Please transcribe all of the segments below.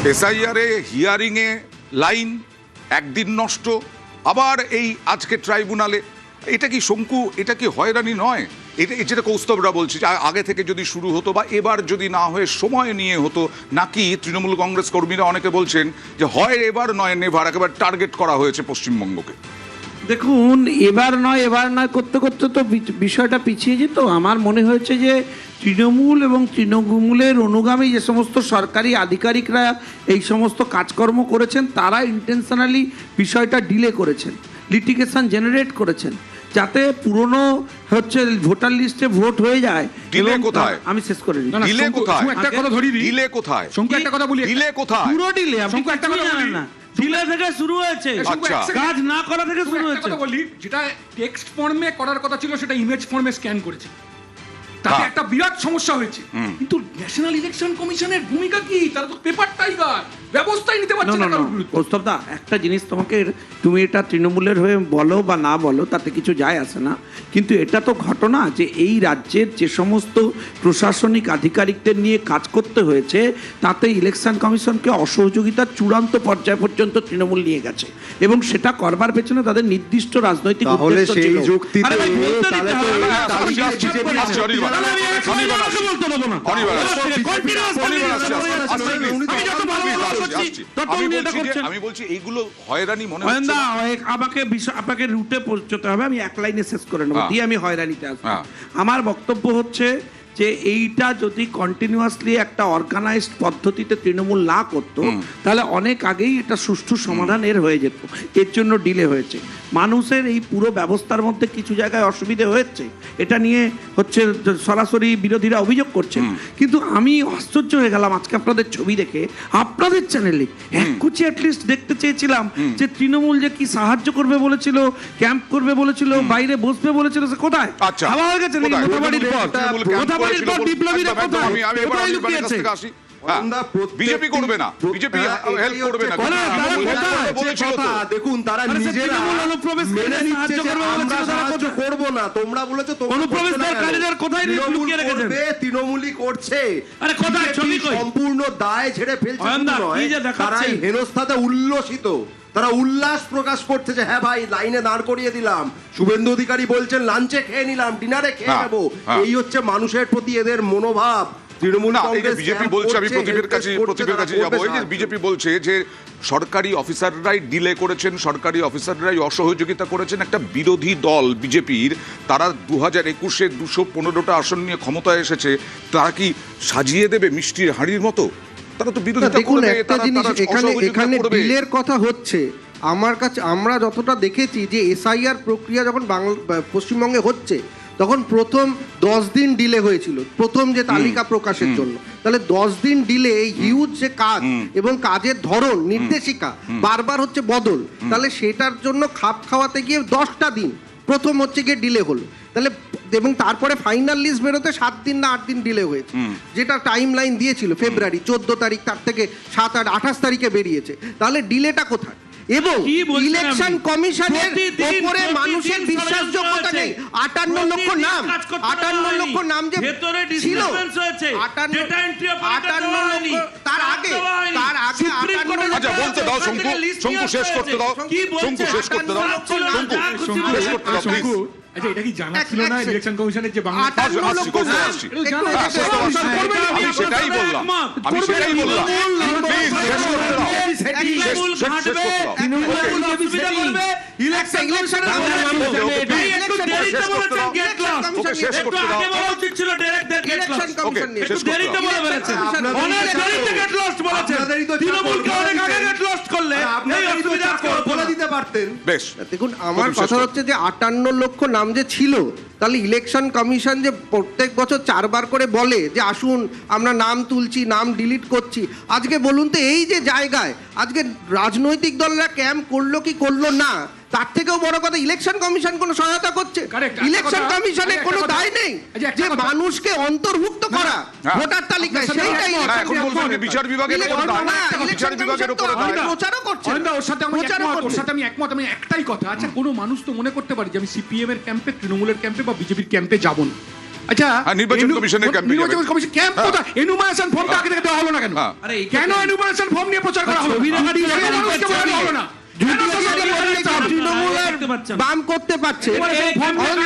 এসআইআরে হিয়ারিংয়ে line একদিন নষ্ট, আবার এই আজকে ট্রাইব্যুনালে। এটা কি শঙ্কু, এটা কি হয়রানি নয়? এটা যেটা কৌস্তবরা বলছে যে আগে থেকে যদি শুরু হতো বা এবার যদি না হয়ে সময় নিয়ে হতো, নাকি তৃণমূল কংগ্রেস কর্মীরা অনেকে বলছেন যে হয় এবার নয় নেভার, একেবারে টার্গেট করা হয়েছে পশ্চিমবঙ্গকে। দেখুন, এবার নয় করতে করতে তো বিষয়টা পিছিয়ে যেত। আমার মনে হয়েছে যে তৃণমূল এবং তৃণমূলের অনুগামী যে সমস্ত সরকারি আধিকারিকরা এই সমস্ত কাজকর্ম করেছেন, তারা ইন্টেনশনালি বিষয়টা ডিলে করেছেন, লিটিগেশন জেনারেট করেছেন, যাতে পুরনো হচ্ছে ভোটার লিস্টে ভোট হয়ে যায়। ডিলে কোথায়? আমি শেষ করে দিই। ডিলে কোথায়? একটা কথা ধরি দিই। ডিলে কোথায়? শঙ্কু একটা কথা বলি। ডিলে কোথায়? পুরো ডিলে। আপনি শঙ্কু একটা কথা বলি না, ডিলে থেকে শুরু হয়েছে, আচ্ছা। কাজ না করা থেকে শুরু একটা হয়েছে। কথা বলি, যেটা টেক্সট ফর্মে করার কথা ছিল সেটা ইমেজ ফর্মে স্ক্যান করেছে, তাতে একটা বিরাট সমস্যা হয়েছে। কিন্তু ন্যাশনাল ইলেকশন কমিশনের ভূমিকা কি? তারা তো পেপার টাইগার, ব্যবস্থাই নিতে পারছে না কারোর বিরুদ্ধে। প্রস্তাবদা, একটা জিনিস তোমাকে, তুমি এটা তৃণমূলের হয়ে বলো বা না বলো তাতে কিছু যায় আসে না, কিন্তু এটা তো ঘটনা যে এই রাজ্যের যে সমস্ত প্রশাসনিক আধিকারিকদের নিয়ে কাজ করতে হয়েছে, তাতে ইলেকশন কমিশনকে অসহযোগিতার চূড়ান্ত পর্যায় পর্যন্ত তৃণমূল নিয়ে গেছে, এবং সেটা করবার পেছনে তাদের নির্দিষ্ট রাজনৈতিক উদ্দেশ্য ছিল। আরে ভাই, বলতে দিতে হবে। আমি বলছি এইগুলো হয়রানি মনে হয় হচ্ছে না। না? আপনাকে রুটে পৌঁছতে হবে। আমি এক লাইনে শেষ করে নেবো, দিয়ে আমি হয়রানিতে আসবো। হ্যাঁ। আমার বক্তব্য হচ্ছে যে এইটা যদি কন্টিনিউয়াসলি একটা অর্গানাইজড পদ্ধতিতে তৃণমূল না করতো, তাহলে অনেক আগেই এটা সুষ্ঠু সমাধান এর হয়ে যেত। এর জন্য ডিলে হয়েছে। মানুষের এই পুরো ব্যবস্থার মধ্যে কিছু জায়গায় অসুবিধে হয়েছে, এটা নিয়ে হচ্ছে সরাসরি বিরোধীরা অভিযোগ করছেন। কিন্তু আমি আশ্চর্য হয়ে গেলাম আজকে আপনাদের ছবি দেখে, আপনাদের চ্যানেলে এক কুচি অ্যাটলিস্ট দেখতে চেয়েছিলাম যে তৃণমূল যে কি সাহায্য করবে বলেছিল, ক্যাম্প করবে বলেছিল, বাইরে বসবে বলেছিল, সে কোথায়? আচ্ছা, হাওয়া হয়ে গেছে নাকি? মোথাবাড়ির পর বিপ্লবীরা কোথায়? কোথায় লুকিয়েছে? বিজেপি করবে না, বিজেপি হেল্প করবে না। দেখুন, তারা নিজেরা মেনে নিচ্ছে যে আমরা সাহায্য করব না। তোমরা বলেছো তৃণমূলই করছে, সম্পূর্ণ দায় ঝেড়ে ফেলছে। তারা এই হেনস্থাতে উল্লসিত, তারা উল্লাস প্রকাশ করছে যে হ্যাঁ ভাই, লাইনে দাঁড় করিয়ে দিলাম। শুভেন্দু অধিকারী বলছেন লাঞ্চে খেয়ে নিলাম, ডিনারে খেয়ে নেবো। এই হচ্ছে মানুষের প্রতি এদের মনোভাব। তৃণমূল বিজেপি বলছে, আমি প্রদীপের কাছে যাবো, এই যে বিজেপি বলছে যে সরকারি অফিসাররাই ডিলে করেছেন, সরকারি অফিসাররাই অসহযোগিতা করেছেন। একটা বিরোধী দল বিজেপির, তারা 2021-এ 215টা আসন নিয়ে ক্ষমতায় এসেছে, তারা কি সাজিয়ে দেবে মিষ্টির হাঁড়ির মতো? তারা তো বিরোধিতা করবে। একটা জিনিস এখানে ডিলের কথা হচ্ছে, আমার কাছে আমরা যতটা দেখেছি যে এসআইআর প্রক্রিয়া যখন পশ্চিমবঙ্গে হচ্ছে, তখন প্রথম 10 দিন ডিলে হয়েছিল প্রথম যে তালিকা প্রকাশের জন্য। তাহলে 10 দিন ডিলে, এই হিউজ যে কাজ এবং কাজের ধরন, নির্দেশিকা বারবার হচ্ছে বদল, তাহলে সেটার জন্য খাপ খাওয়াতে গিয়ে 10টা দিন প্রথম হচ্ছে গিয়ে ডিলে হলো। তাহলে এবং তারপরে ফাইনাল লিস্ট বেরোতে 7 দিন না 8 দিন ডিলে হয়েছে, যেটা টাইম লাইন দিয়েছিল ফেব্রুয়ারি 14 তারিখ, তার থেকে 7, 8, 28 তারিখে বেরিয়েছে। তাহলে ডিলেটা কোথায়? এবং ইলেকশন কমিশনের উপরে মানুষের বিশ্বাসযোগ্যতা নেই। 58 লক্ষ নাম, 58 লক্ষ নাম যে ছিল, 58 লক্ষ, তার আগে আচ্ছা বলতে দাও শঙ্কু, শঙ্কু শেষ করতে দাও, শঙ্কু শেষ করতে দাও, শঙ্কু শেষ করতে দাও প্লিজ। আচ্ছা, এটা কি জানা ছিল না ইলেকশন কমিশনের যে বাংলা? আমি সেটাই বললাম, আমি সেটাই বললাম, প্লিজ শেষ করতে দাও, শেষ করতে দাও। দেখুন, আমার কথা হচ্ছে যে 58 লক্ষ নাম যে ছিল, তাহলে ইলেকশন কমিশন যে প্রত্যেক বছর 4 বার করে বলে যে আসুন আমরা নাম তুলছি, নাম ডিলিট করছি, আজকে বলুন তো এই যে জায়গায় আজকে রাজনৈতিক দলরা ক্যাম্প করলো কি করলো না, তার থেকেও বড় কথা ইলেকশন কমিশন কোনো সহায়তা করছে? ইলেকশন কমিশনের কোনো দায় নেই যে মানুষকে অন্তর্ভুক্ত করা ভোটার তালিকায়, সেইটাই বিচার বিভাগের প্রচারও করছে। ওর সাথে আমি একমত। আমি একটাই কথা, আচ্ছা কোনো মানুষ তো মনে করতে পারি যে আমি সিপিএম এর ক্যাম্পে, তৃণমূলের ক্যাম্পে বা বিজেপির ক্যাম্পে যাব না, আচ্ছা হ্যাঁ, নির্বাচন কমিশনের ক্যাম্পে নির্বাচন যাবেন। কমিশন ক্যাম্প হ্যাঁ। কোথায়? এনুমারেশন ফর্মটা আগে থেকে দেওয়া হলো না কেন? হ্যাঁ। আরে এই কেন এনুমারেশন ফর্ম নিয়ে প্রচার করা হলো? ছবি দেখাচ্ছি, কেন ছবি মানুষকে দেখাচ্ছি। বোঝানো হলো না? কেন সোশ্যাল মিডিয়ায় দিতে হবে? তৃণমূলের দেখতে পাচ্ছেন। বাম করতে পারছে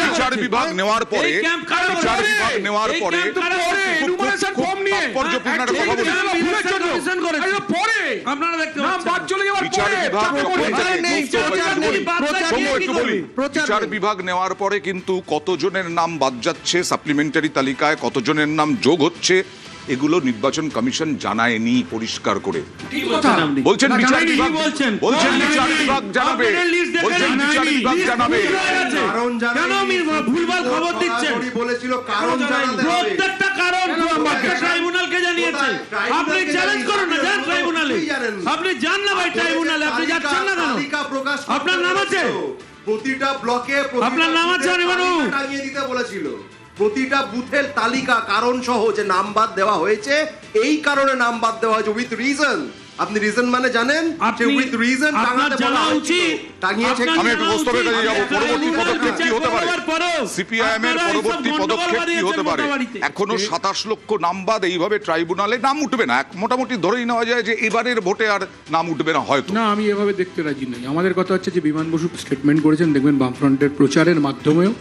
বিচার বিভাগ নেওয়ার পরে এই ক্যাম্প কারা বিচার করে? বিভাগ নেওয়ার এই পরে ক্যাম্প কারা করে? এনুমারেশন ফর্ম নিয়ে তাৎপর্যপূর্ণ একটা কথা বলি। Election করেছে। পরে আপনারা দেখতে নাম পাচ্ছেন। বাদ চলে যাওয়ার বিচার পরে বিভাগ চাপে যখন পড়ে। থেকে নেই, প্রচার প্রচার বলি, নেই, প্রচার শোনো নেই, একটু কি বলি। করবে? প্রচার বিচার নেই। বিভাগ নেওয়ার পরে কিন্তু কতজনের নাম বাদ যাচ্ছে সাপ্লিমেন্টারি তালিকায়, কতজনের নাম যোগ হচ্ছে, এগুলো নির্বাচন কমিশন জানায়নি পরিষ্কার করে। ঠিক কথা। বলছেন না, বিচার জানায়নি, বিভাগ বলছেন? বলছেন জানায়নি। বিচার বিভাগ জানাবে, আপনাদের list দেখে বলছেন বিচার জানায়নি। বিভাগ list জানাবে। কোথায় আছে? কারণ কেন আমি ভুলভাল খবর দিচ্ছেন? বলেছিল কারণ জানাতে হবে। প্রত্যেকটা কারণ ট্রাইব্যুনালকে জানিয়েছে। কোথায়? আপনি ট্রাইব্যুনালকে চ্যালেঞ্জ করুন না, যান জানিয়েছে। ট্রাইব্যুনালে। আপনি জানেন না। আপনি যান না ভাই ট্রাইব্যুনালে, আপনি যাচ্ছেন না কেন? তালিকা প্রকাশ করতে আপনার নাম আছে? বলেছিল। প্রতিটা ব্লকে প্রতিটা আপনার নাম আছে বুথের অনির্বাণ বাবু? তালিকা টাঙিয়ে দিতে বলেছিল। প্রতিটা বুথের তালিকা কারণ সহ যে নাম বাদ দেওয়া হয়েছে, এই কারণে নাম বাদ দেওয়া হয়েছে উইথ রিজন। আপনি রিজন মানে জানেন? যে আপনি উইথ রিজন আপনার টাঙাতে জানা বলা উচিত। হয়েছিল। টাঙিয়েছে আপনার আমি একটু জানা প্রস্তাবের কাছে উচিত। যাবো। পরবর্তী আপনারা পদক্ষেপ কি হতে পারে? বিচার পরেও সিপিআইএম এর আপনারা এইসব পরবর্তী গন্ডগোল পদক্ষেপ কি বাড়িয়েছেন হতে পারে? মোটাবাড়িতে। এখনো 27 লক্ষ নাম বাদ, এইভাবে ট্রাইব্যুনালে নাম উঠবে না। মোটামুটি ধরেই নেওয়া যায় যে এবারের ভোটে আর নাম উঠবে না হয়তো। না, আমি এভাবে দেখতে রাজি নই। আমাদের কথা হচ্ছে যে বিমান বসু স্টেটমেন্ট করেছেন, দেখবেন বামফ্রন্টের প্রচারের মাধ্যমেও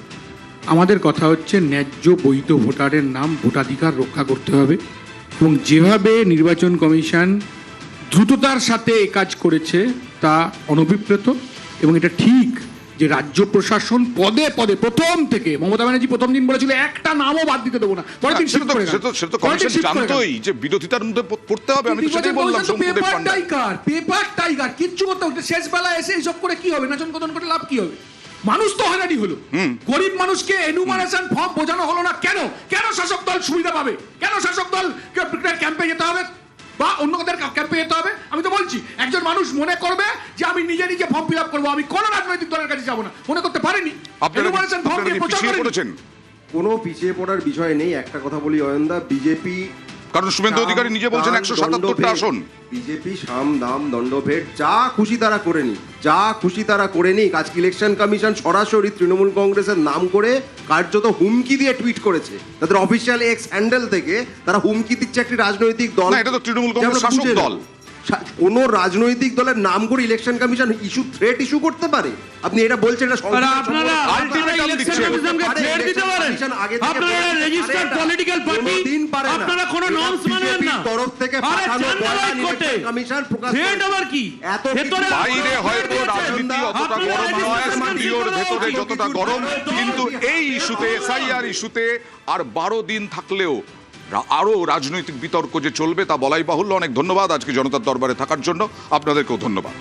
আমাদের কথা হচ্ছে ন্যায্য বৈধ ভোটারের নাম ভোটাধিকার রক্ষা করতে হবে, এবং যেভাবে নির্বাচন কমিশন দ্রুততার সাথে এ কাজ করেছে তা অনভিপ্রেত, এবং এটা ঠিক যে রাজ্য প্রশাসন পদে পদে প্রথম থেকে মমতা ব্যানার্জি প্রথম দিন বলেছিল একটা নামও বাদ দিতে দেবো না, পরের দিন shift করে গেল। সেটা তো পরের দিন কমিশন shift করে গেল। জানতোই যে বিরোধিতার মধ্যে পড়তে হবে। আমি তো সেটাই বললাম শঙ্কুদেব পেপার পান্ডা। টাইগার কিচ্ছু করতে হবে না। শেষ বেলায় এসে এইসব করে কি হবে? নাচন কদন করে লাভ কি হবে? মানুষ তো হয়রানি হলো। গরিব মানুষকে এনুমারেশন ফর্ম বোঝানো হলো না কেন? কেন শাসক দল সুবিধা পাবে? কেন শাসক দল ক্যাম্পে যেতে হবে বা অন্য কাদের ক্যাম্পে যেতে হবে? আমি তো বলছি, একজন মানুষ মনে করবে যে আমি নিজে নিজে ফর্ম ফিল আপ করবো, আমি কোন রাজনৈতিক দলের কাছে যাবো না, মনে করতে পারেনি। আপনারা এনুমারেশন ফর্ম আপনারা নিয়ে কি প্রচার পিছিয়ে করেনি। পড়েছেন? কোনো পিছিয়ে পড়ার বিষয় নেই। একটা কথা বলি অয়নদা, বিজেপি কারণ শুভেন্দু অধিকারী নিজে বলছেন 177টা আসন। বিজেপি সাম দাম দণ্ডভেদ যা খুশি তারা করে নি, যা খুশি তারা করে নি। আজকে ইলেকশন কমিশন সরাসরি তৃণমূল কংগ্রেসের নাম করে কার্যত হুমকি দিয়ে টুইট করেছে। তাদের অফিসিয়াল এক্স হ্যান্ডেল থেকে তারা হুমকি দিচ্ছে একটি রাজনৈতিক দল। না, এটা তো তৃণমূল কংগ্রেস যেমন শাসক বুঝে দল। কোন রাজনৈতিক দলের নাম করে ইলেকশন কমিশন থ্রেট ইস্যু করতে পারে? আপনি এটা বলছেন এটা আর সংবিধান আপনারা সম্মত। ultimatum ইলেকশন দিচ্ছেন। কমিশনকে পারে, থ্রেট দিতে election পারেন? commission আগে থেকে আপনারা বলে দিতে রেজিস্টার্ড পারে না। পলিটিক্যাল পার্টি, কোনোদিন পারে না। আপনারা কোনো এটা নর্মস মানেন না। BJP তরফ থেকে আরে পাঠানো জান না ভাই বয়ান কোর্টে। ইলেকশন কমিশন প্রকাশ থ্রেট করেছে। আবার কি? এত ভেতরে কিছু বাইরে হয়তো রাজনীতি অতটা আপনারা গরম নয়, registration স্টুডিওর করেছেন, ভেতরে কত যতটা কিছু গরম, ঘটনা, কিন্তু এই ইস্যুতে, এসআইআর ইস্যুতে আর 12 দিন থাকলেও আরো রাজনৈতিক বিতর্ক যে চলবে তা বলাই বাহুল্য। অনেক ধন্যবাদ আজকে জনতার দরবারে থাকার জন্য। আপনাদেরকেও ধন্যবাদ।